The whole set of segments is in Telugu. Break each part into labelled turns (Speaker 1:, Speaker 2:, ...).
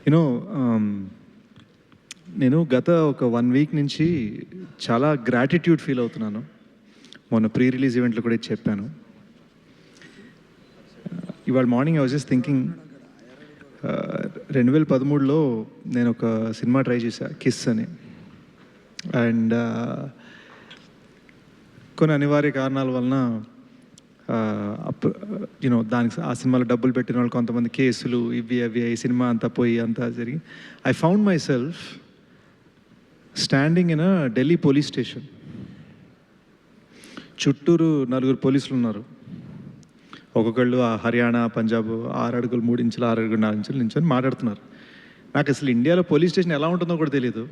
Speaker 1: యూనో నేను గత ఒక 1 వీక్ నుంచి చాలా గ్రాటిట్యూడ్ ఫీల్ అవుతున్నాను. మొన్న ప్రీ రిలీజ్ ఈవెంట్లో కూడా ఇది చెప్పాను. ఇవాళ morning I was just thinking, 2013లో నేను ఒక సినిమా ట్రై చేశాను, కిస్ అని. అండ్ కొన్ని అనివార్య కారణాల వలన దానికి ఆ సినిమాలో డబ్బులు పెట్టిన వాళ్ళు కొంతమంది కేసులు ఇవి అవి ఈ సినిమా అంతా పోయి అంతా జరిగి I found my self standing in a Delhi police station. చుట్టూరు 4 పోలీసులు ఉన్నారు. ఒక్కొక్కళ్ళు హర్యానా, పంజాబ్ 6 అడుగులు 3 ఇంచులు 6 అడుగులు 4 ఇంచులు నించొని మాట్లాడుతున్నారు. నాకు అసలు ఇండియాలో పోలీస్ స్టేషన్ ఎలా ఉంటుందో కూడా తెలియదు.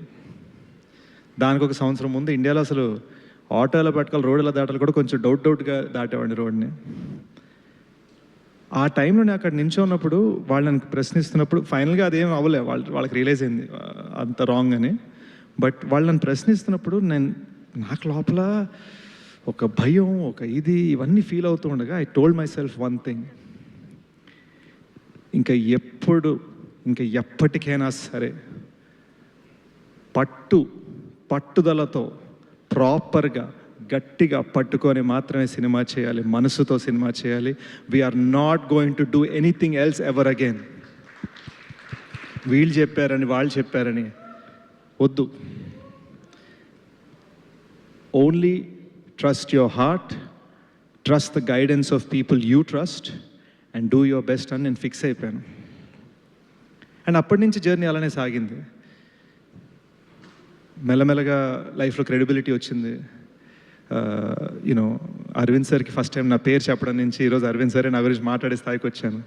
Speaker 1: దానికి ఒక సంవత్సరం ముందు ఇండియాలో అసలు ఆటోలో పట్టుకోవాలి, రోడ్ల దాటాలు కూడా కొంచెం డౌట్గా దాటేవాడిని రోడ్ని. ఆ టైంలో నేను అక్కడ నించున్నప్పుడు వాళ్ళని ప్రశ్నిస్తున్నప్పుడు ఫైనల్గా అదేం అవ్వలే, వాళ్ళకి రియలైజ్ అయింది అంత రాంగ్ అని. బట్ వాళ్ళని ప్రశ్నిస్తున్నప్పుడు నాకు లోపల ఒక భయం, ఒక ఇవన్నీ ఫీల్ అవుతూ ఉండగా I told my self one thing, ఇంకా ఎప్పటికైనా సరే పట్టుదలతో ప్రాపర్గా గట్టిగా పట్టుకొని మాత్రమే సినిమా చేయాలి, మనసుతో సినిమా చేయాలి. We are not going to do anything else ever again. వీళ్ళు చెప్పారని వాళ్ళు చెప్పారని వద్దు. Only trust your heart, trust the guidance of people you trust and do your best అని నేను ఫిక్స్ అయిపోయాను. అండ్ అప్పటి నుంచి జర్నీ అలానే సాగింది. మెల్లమెల్లగా లైఫ్లో క్రెడిబిలిటీ వచ్చింది. అరవింద్ సార్కి ఫస్ట్ టైం నా పేరు చెప్పడం నుంచి ఈరోజు అరవింద్ సారే నా గురించి మాట్లాడే స్థాయికి వచ్చాను.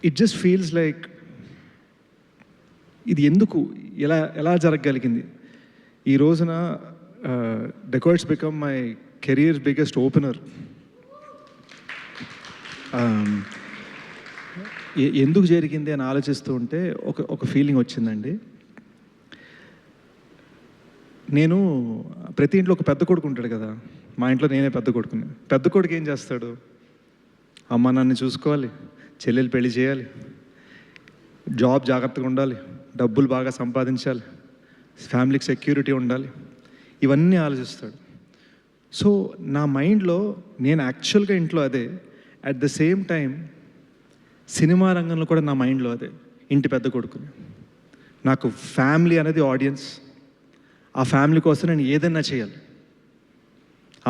Speaker 1: ఇట్ జస్ట్ ఫీల్స్ లైక్ ఇది ఎందుకు ఎలా జరగగలిగింది. ఈ రోజున dacoits become my career biggest opener. ఎందుకు జరిగింది అని ఆలోచిస్తూ ఉంటే ఒక ఫీలింగ్ వచ్చిందండి. నేను ప్రతి ఇంట్లో ఒక పెద్ద కొడుకు ఉంటాడు కదా, మా ఇంట్లో నేనే పెద్ద కొడుకుని. పెద్ద కొడుకు ఏం చేస్తాడు, అమ్మ నాన్న చూసుకోవాలి, చెల్లెలు పెళ్లి చేయాలి, జాబ్ జాగ్రత్తగా ఉండాలి, డబ్బులు బాగా సంపాదించాలి, ఫ్యామిలీకి సెక్యూరిటీ ఉండాలి, ఇవన్నీ ఆలోచిస్తాడు. సో నా మైండ్లో నేను యాక్చువల్గా ఇంట్లో అదే, at the same time cinema రంగంలో కూడా నా మైండ్లో అదే, ఇంటి పెద్ద కొడుకుని. నాకు ఫ్యామిలీ అనేది ఆడియన్స్. ఆ ఫ్యామిలీ కోసం నేను ఏదైనా చేయాలి.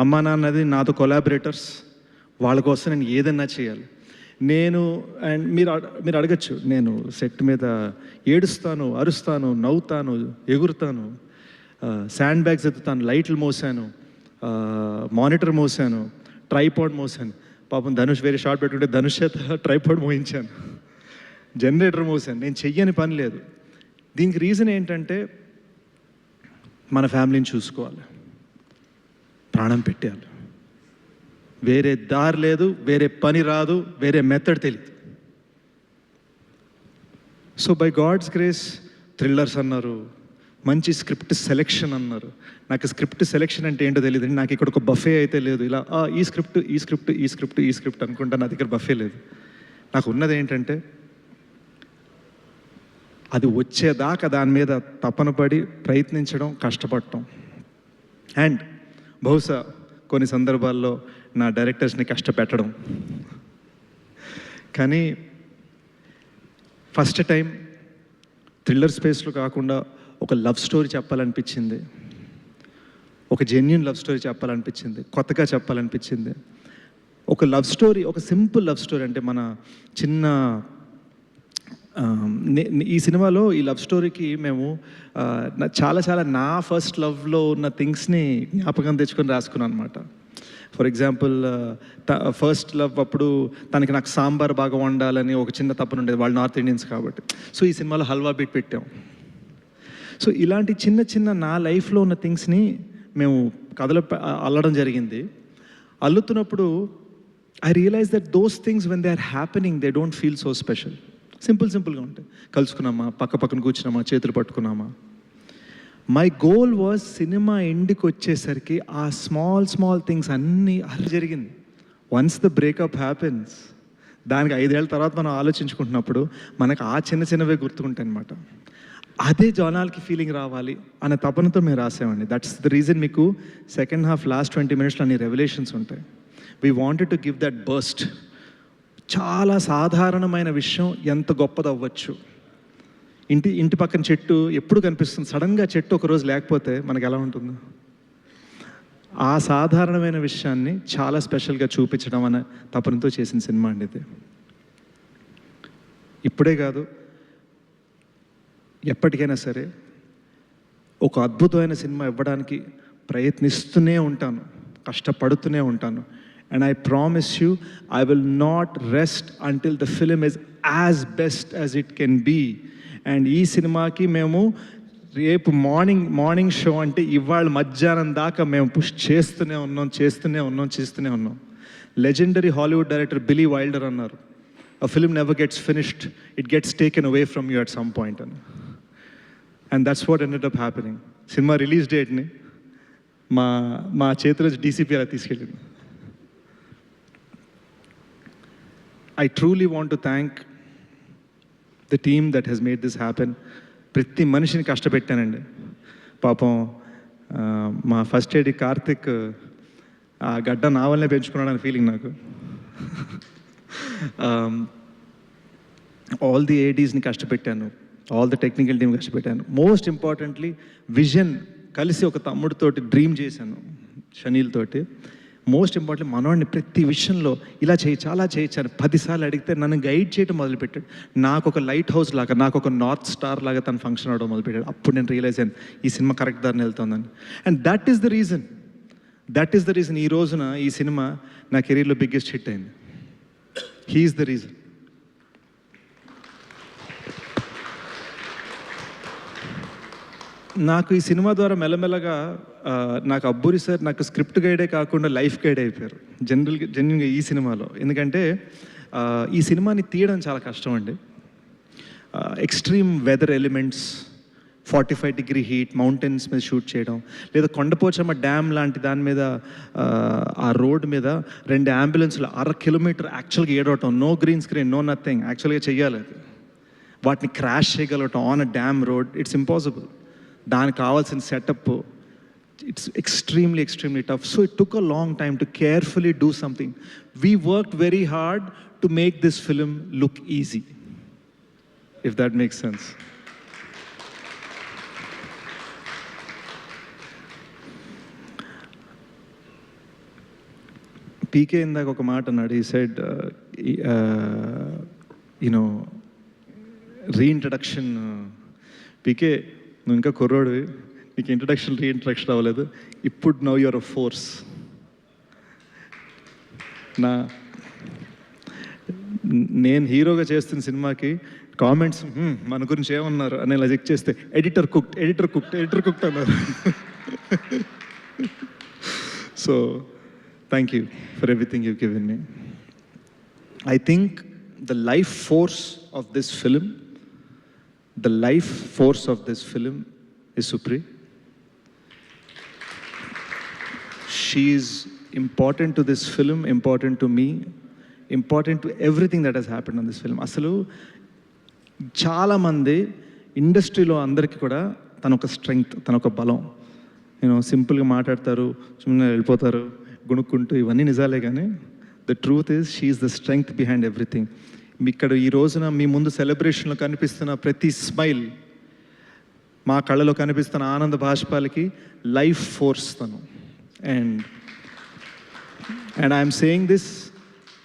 Speaker 1: అమ్మా నాన్నది నాతో కొలాబరేటర్స్, వాళ్ళ కోసం నేను ఏదైనా చేయాలి. అండ్ మీరు అడగచ్చు, నేను సెట్ మీద ఏడుస్తాను, అరుస్తాను, నవ్వుతాను, ఎగురుతాను, శాండ్ బ్యాగ్స్ ఎత్తుతాను, లైట్లు మోసాను, మానిటర్ మోసాను, ట్రైపాడ్ మోసాను. పాపం ధనుష్ వేరే షార్ట్ పెట్టుకుంటే ధనుష్ చేత ట్రైపాడ్ మోయించాను, జనరేటర్ మోసాను. నేను చెయ్యని పని లేదు. దీనికి రీజన్ ఏంటంటే మన ఫ్యామిలీని చూసుకోవాలి, ప్రాణం పెట్టాలి. వేరే దారి లేదు, వేరే పని రాదు, వేరే మెథడ్ తెలియదు. So by God's grace thrillers అన్నారు, మంచి స్క్రిప్ట్ సెలెక్షన్ అన్నారు. నాకు స్క్రిప్ట్ సెలెక్షన్ అంటే ఏంటో తెలియదు. నాకు ఇక్కడ ఒక బఫే అయితే లేదు, ఇలా ఈ స్క్రిప్ట్ అనుకుంటా. నా దగ్గర బఫే లేదు. నాకు ఉన్నది ఏంటంటే అది వచ్చేదాకా దాని మీద తపన పడి ప్రయత్నించడం, కష్టపడటం. అండ్ బహుశా కొన్ని సందర్భాల్లో నా డైరెక్టర్స్ని కష్టపెట్టడం. కానీ ఫస్ట్ టైం థ్రిల్లర్ స్పేస్లో కాకుండా ఒక లవ్ స్టోరీ చెప్పాలనిపించింది, ఒక జెన్యూన్ లవ్ స్టోరీ చెప్పాలనిపించింది, కొత్తగా చెప్పాలనిపించింది. ఒక లవ్ స్టోరీ, ఒక సింపుల్ లవ్ స్టోరీ. అంటే మన చిన్న ఈ సినిమాలో ఈ లవ్ స్టోరీకి మేము చాలా నా ఫస్ట్ లవ్లో ఉన్న థింగ్స్ని జ్ఞాపకం తెచ్చుకొని రాసుకున్నాను అనమాట. ఫర్ ఎగ్జాంపుల్ ఫస్ట్ లవ్ అప్పుడు నాకు సాంబార్ బాగా వండాలని ఒక చిన్న తప్పన ఉండేది, వాళ్ళు నార్త్ ఇండియన్స్ కాబట్టి. సో ఈ సినిమాలో హల్వా బీట్ పెట్టాం. సో ఇలాంటి చిన్న నా లైఫ్లో ఉన్న థింగ్స్ని మేము కథలో అల్లడం జరిగింది. అల్లుతున్నప్పుడు I realize that those things when they are happening they don't feel so special. సింపుల్గా ఉంటాయి. కలుసుకున్నామా, పక్కన కూర్చున్నామా, చేతులు పట్టుకున్నామా. మై గోల్ వాజ్ సినిమా ఎండ్కి వచ్చేసరికి ఆ స్మాల్ థింగ్స్ అన్నీ జరిగింది. వన్స్ ద బ్రేకప్ హ్యాపెన్స్ దానికి 5 ఏళ్ళ తర్వాత మనం ఆలోచించుకుంటున్నప్పుడు మనకు ఆ చిన్న చిన్నవే గుర్తుకుంటాయి అనమాట. అదే జనాలకి ఫీలింగ్ రావాలి అనే తపనతో మేము రాసామండి. దట్స్ ద రీజన్ మీకు సెకండ్ హాఫ్ లాస్ట్ 20 minutesలో అన్ని రెవల్యూషన్స్ ఉంటాయి. We wanted to give that burst. చాలా సాధారణమైన విషయం ఎంత గొప్పది అవ్వచ్చు. ఇంటి పక్కన చెట్టు ఎప్పుడు కనిపిస్తుంది, సడన్గా చెట్టు ఒకరోజు లేకపోతే మనకు ఎలా ఉంటుంది? ఆ సాధారణమైన విషయాన్ని చాలా స్పెషల్గా చూపించడం అనే తపనతో చేసిన సినిమా అండి ఇది. ఇప్పుడే కాదు, ఎప్పటికైనా సరే ఒక అద్భుతమైన సినిమా ఇవ్వడానికి ప్రయత్నిస్తూనే ఉంటాను, కష్టపడుతూనే ఉంటాను. And I promise you, I will not rest until the film is as best as it can be. And ఈ సినిమాకి మేము రేపు మార్నింగ్ షో అంటే ఇవాళ మధ్యాహ్నం దాకా మేము పుష్ చేస్తూనే ఉన్నాం. లెజెండరీ హాలీవుడ్ డైరెక్టర్ బిలీ వైల్డర్ అన్నారు, a film never gets finished, it gets taken away from you at some point. And that's what ended up happening. Cinema release date ni మా చేతిలో DCP అలా తీసుకెళ్ళింది. I truly want to thank the team that has made this happen. ప్రతి మనిషిని కష్టపెట్టానండి పాపం. మా ఫస్ట్ ఎయిడ్ కార్తిక్ ఆ గడ్డ నా వల్లనే పెంచుకున్నాడని ఫీలింగ్ నాకు. ఆల్ ది ఏడీస్ని కష్టపెట్టాను, ఆల్ ది టెక్నికల్ టీమ్ కష్టపెట్టాను. మోస్ట్ ఇంపార్టెంట్లీ విజన్ కలిసి ఒక తమ్ముడితోటి డ్రీమ్ చేశాను, షనీల్ తోటి. మోస్ట్ ఇంపార్టెంట్లీ మనవాడిని ప్రతి విషయంలో ఇలా చాలా చేయొచ్చాను 10 సార్లు అడిగితే నన్ను గైడ్ చేయడం మొదలుపెట్టాడు. నాకు ఒక లైట్ హౌస్ లాగా, నాకు ఒక నార్త్ స్టార్ లాగా తను ఫంక్షన్ అవడం మొదలుపెట్టాడు. అప్పుడు నేను రియలైజ్ అయ్యాను ఈ సినిమా కరెక్ట్ దారిని వెళ్తుందని. And that is the reason ఈ రోజున ఈ సినిమా నా కెరీర్లో బిగ్గెస్ట్ హిట్ అయింది. He is the reason. నాకు ఈ సినిమా ద్వారా మెల్లమెల్లగా నాకు అబ్బూరి సార్ నాకు స్క్రిప్ట్ గైడే కాకుండా లైఫ్ గైడ్ అయిపోయారు జెన్యున్గా ఈ సినిమాలో. ఎందుకంటే ఈ సినిమాని తీయడం చాలా కష్టం అండి. Extreme weather elements, 45-degree heat, mountains మీద షూట్ చేయడం, లేదా కొండపోచమ్మ డ్యామ్ లాంటి దాని మీద ఆ రోడ్ మీద 2 అంబులెన్స్లు 1/2 కిలోమీటర్ యాక్చువల్గా ఏడవటం, no green screen, no nothing, యాక్చువల్గా చెయ్యాలి అది. వాటిని క్రాష్ చేయగలగటం on a damn road, it's impossible. దానికి కావాల్సిన setup, it's extremely tough. So it took a long time to carefully do something. We worked very hard to make this film look easy, if that makes sense. PK ఇందాక ఒక మాట అన్నాడు. He said, reintroduction. PK, నువ్వు ఇంకా కుర్రోడివి, నీకు రీఇంట్రడక్షన్ అవ్వలేదు. ఇప్పుడు నౌ యువర్ అ ఫోర్స్. నేను హీరోగా చేస్తున్న సినిమాకి కామెంట్స్ మన గురించి ఏమన్నారు అని ఇలా చెక్ చేస్తే ఎడిటర్ కుక్డ్ అన్నారు. So thank you for everything you given me. I think the life force of this film is Supri. She is important to this film, important to me, important to everything that has happened on this film. అసలు చాలామంది ఇండస్ట్రీలో అందరికీ కూడా తనొక స్ట్రెంగ్త్, తనొక బలం. సింపుల్గా మాట్లాడతారు, సుಮ್ಮನೆ వెళ్ళిపోతారు గుణుక్కుంటూ, ఇవన్నీ నిజాలే. కానీ the truth is she is the strength behind everything. ఇక్కడ ఈ రోజున మీ ముందు సెలబ్రేషన్లో కనిపిస్తున్న ప్రతి స్మైల్, మా కళ్ళలో కనిపిస్తున్న ఆనంద బాష్పాలకి లైఫ్ ఫోర్స్ తను. And I'm saying this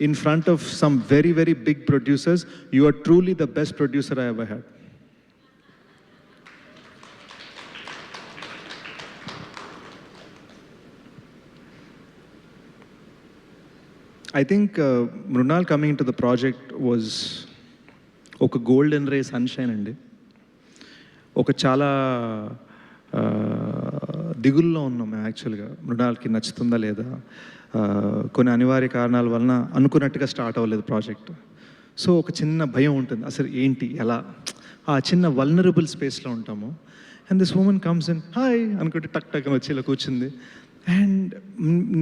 Speaker 1: in front of some very big producers. You are truly the best producer I ever had. I think Mrunal coming into the project was ఒక గోల్డెన్ రే సన్షైన్ అండి. ఒక చాలా దిగుల్లో ఉన్నాం మేము యాక్చువల్గా, మృణాల్కి నచ్చుతుందా లేదా, కొన్ని అనివార్య కారణాల వలన అనుకున్నట్టుగా స్టార్ట్ అవ్వలేదు ప్రాజెక్ట్. సో ఒక చిన్న భయం ఉంటుంది, అసలు ఏంటి ఎలా, ఆ చిన్న వల్నరబుల్ స్పేస్లో ఉంటాము. And this woman comes in, hi అనుకుంటే టక్ టక్ అని వచ్చి ఇలా కూర్చుంది. అండ్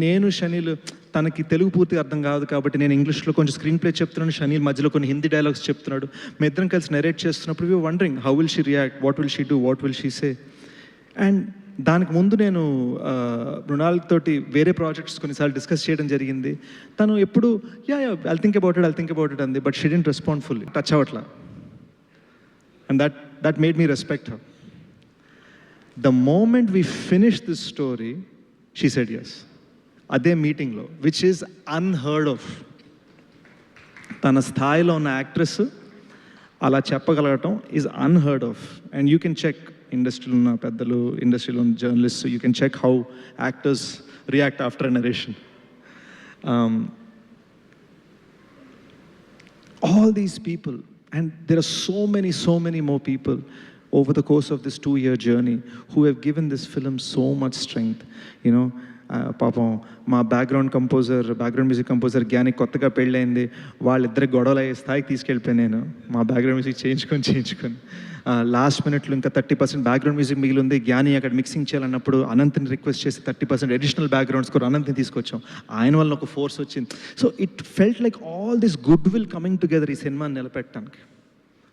Speaker 1: నేను షనీల్ తనకి తెలుగు పూర్తిగా అర్థం కాదు కాబట్టి నేను ఇంగ్లీష్లో కొంచెం స్క్రీన్ ప్లే చెప్తున్నాను, షనీల్ మధ్యలో కొన్ని హిందీ డైలాగ్స్ చెప్తున్నాడు. మీ ఇద్దరం కలిసి నెరేట్ చేస్తున్నప్పుడు we wondering how will she react, what will she do, what will she say. And దానికి ముందు నేను మృణాల్ తోటి వేరే ప్రాజెక్ట్స్ కొన్నిసార్లు డిస్కస్ చేయడం జరిగింది. తను ఎప్పుడు ఐ థింక్ అబౌట్ ఇట్ అంది, but she didn't respond fully, touch అవ్వట్లా. And that made me respect her. The moment we finished this story, she said yes. అదే మీటింగ్లో, విచ్ ఈజ్ అన్హర్డ్ ఆఫ్. తన స్థాయిలో ఉన్న యాక్ట్రెస్ అలా చెప్పగలగటం is unheard of. And you can check, ఇండస్ట్రీలో ఉన్న పెద్దలు, ఇండస్ట్రీలో ఉన్న journalist, you can check how actors react after a narration. All these people, and there are so many more people over the course of this 2-year journey who have given this film so much strength. You know, పాపం మా బ్యాక్గ్రౌండ్ మ్యూజిక్ కంపోజర్ జ్ఞాని కొత్తగా పెళ్ళైంది, వాళ్ళిద్దరి గొడవలు అయ్యే స్థాయికి తీసుకెళ్ళిపోయాను నేను. మా బ్యాక్గ్రౌండ్ మ్యూజిక్ చేయించుకొని లాస్ట్ మినిట్లో ఇంకా 30% బ్యాక్గ్రౌండ్ మ్యూజిక్ మిగిలి ఉంది. జ్ఞాని అక్కడ మిక్సింగ్ చేయాలన్నప్పుడు అనంత్ని రిక్వెస్ట్ చేసి 30% అడిషనల్ బ్యాక్గ్రౌండ్ స్కోర్ అనంత్ని తీసుకొచ్చాం. ఆయన వల్ల ఒక ఫోర్స్ వచ్చింది. So it felt like all this good will coming together ఈ సినిమాని నిలబెట్టడానికి.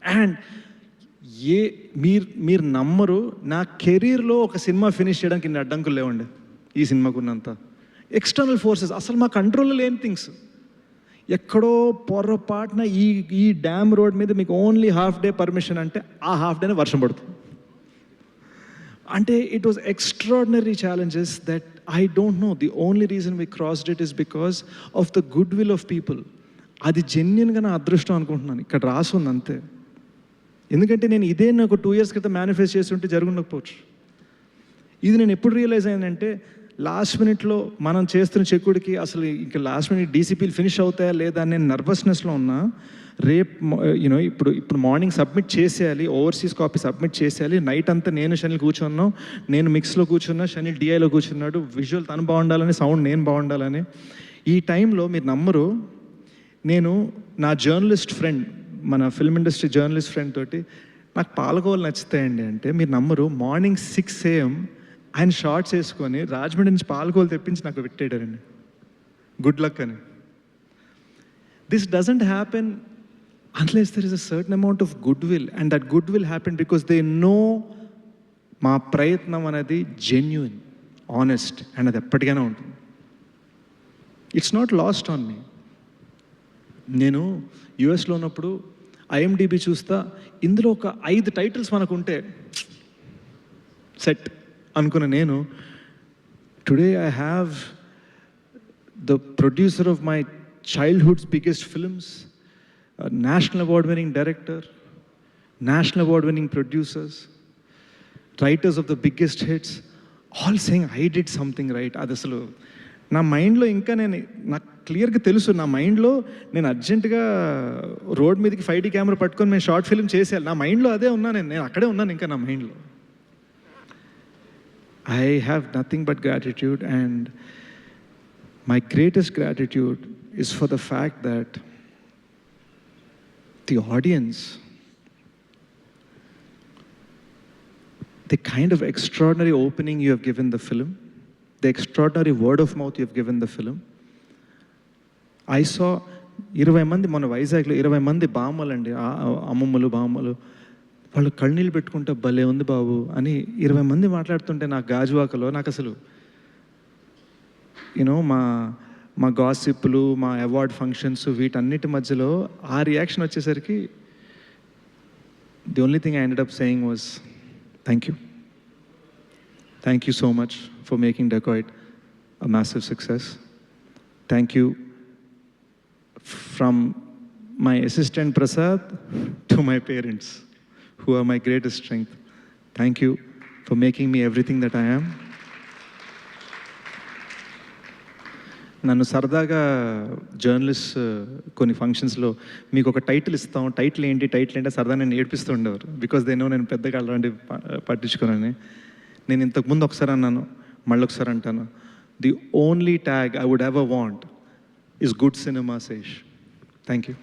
Speaker 1: అండ్ మీరు నమ్మరు, నా కెరీర్లో ఒక సినిమా ఫినిష్ చేయడానికి ఇన్ని అడ్డంకులు లేవండి. ఈ సినిమాకు ఉన్నంత ఎక్స్టర్నల్ ఫోర్సెస్, అసలు మా కంట్రోల్లో లేని థింగ్స్. ఎక్కడో పొరపాటున ఈ డ్యామ్ రోడ్ మీద మీకు ఓన్లీ హాఫ్ డే పర్మిషన్ అంటే ఆ హాఫ్ డేనే వర్షం పడుతుంది. అంటే it was extraordinary challenges that I don't know. The only reason we crossed it is because of the good will of people. అది జెన్యున్గా నా అదృష్టం అనుకుంటున్నాను. ఇక్కడ రాసుంది అంతే. ఎందుకంటే నేను ఇదే నాకు 2 years క్రితం మేనిఫెస్ట్ చేస్తుంటే జరుగుండకపోవచ్చు. ఇది నేను ఎప్పుడు రియలైజ్ అయ్యానంటే, లాస్ట్ మినిట్లో మనం చేస్తున్న చెక్కుడికి అసలు ఇంకా లాస్ట్ మినిట్ డీసీపీలు ఫినిష్ అవుతాయా లేదా అని నేను నర్వస్నెస్లో ఉన్నా. రేపు ఇప్పుడు మార్నింగ్ సబ్మిట్ చేసేయాలి, ఓవర్సీస్ కాపీ సబ్మిట్ చేసేయాలి. నైట్ అంతా నేను షనిల్ కూర్చున్నాం, నేను మిక్స్లో కూర్చున్నా, షనిల్ డిఐలో కూర్చున్నాడు. విజువల్ తను బాగుండాలని, సౌండ్ నేను బాగుండాలని. ఈ టైంలో మీరు నమ్మరు, నేను నా జర్నలిస్ట్ ఫ్రెండ్, మన ఫిల్మ్ ఇండస్ట్రీ జర్నలిస్ట్ ఫ్రెండ్ తోటి నాకు పాలకోవలు నచ్చుతాయండి అంటే మీరు నమ్మరు, మార్నింగ్ 6 AM ఆయన షార్ట్స్ వేసుకొని రాజమండ్రి నుంచి పాలకోవలు తెప్పించి నాకు పెట్టేడారండి. గుడ్ లక్ అని. This doesn't happen unless there is a certain amount of good will, and that good will happen because they know మా ప్రయత్నం అనేది జెన్యూన్, ఆనెస్ట్, అండ్ అది ఎప్పటికైనా ఉంటుంది. It's not lost on me. నేను యుఎస్లో ఉన్నప్పుడు IMDb చూస్తా, ఇందులో ఒక 5 టైటిల్స్ మనకు ఉంటే సెట్ అనుకున్న నేను, today I have the producer of my childhood's biggest films, national award winning director, national award winning producers, writers of the biggest hits, all saying I did something right. అది అసలు నా మైండ్లో ఇంకా నాకు క్లియర్గా తెలుసు, నా మైండ్లో నేను అర్జెంటుగా రోడ్ మీదకి 5D కెమెరా పట్టుకొని మేము షార్ట్ ఫిల్మ్ చేసేయాలి. నా మైండ్లో అదే ఉన్నాను, నేను అక్కడే ఉన్నాను ఇంకా నా మైండ్లో. I have nothing but gratitude, and my greatest gratitude is for the fact that the audience, the kind of extraordinary opening you have given the film, the extraordinary word of mouth you have given the film. I saw 20 మంది మన వైజాగ్లో 20 మంది బామ్మలండి, అమ్మమ్మలు బామ్మలు, వాళ్ళు కళ్ళనీళ్ళు పెట్టుకుంటే భలే ఉంది బాబు అని 20 మంది మాట్లాడుతుంటే నాకు గాజువాకలో నాకు అసలు మా గాసిప్లు, మా అవార్డ్ ఫంక్షన్స్, వీటన్నిటి మధ్యలో ఆ రియాక్షన్ వచ్చేసరికి the only thing I ended up saying was thank you so much for making dacoit a massive success. Thank you from my assistant Prasad to my parents who are my greatest strength. Thank you for making me everything that I am. నన్ను సరదాగా జర్నలిస్ట్ కొన్ని ఫంక్షన్స్లో మీకు ఒక టైటిల్ ఇస్తాం, టైటిల్ ఏంటి సరదా నేను ఏడిపిస్తూ ఉండేవారు. బికాస్ దే నో నేను పెద్దగా అలాంటి పట్టించుకోనని. నేను ఇంతకుముందు ఒకసారి అన్నాను, మళ్ళీ ఒకసారి అంటాను, the only tag I would ever want is good cinema Sesh. Thank you.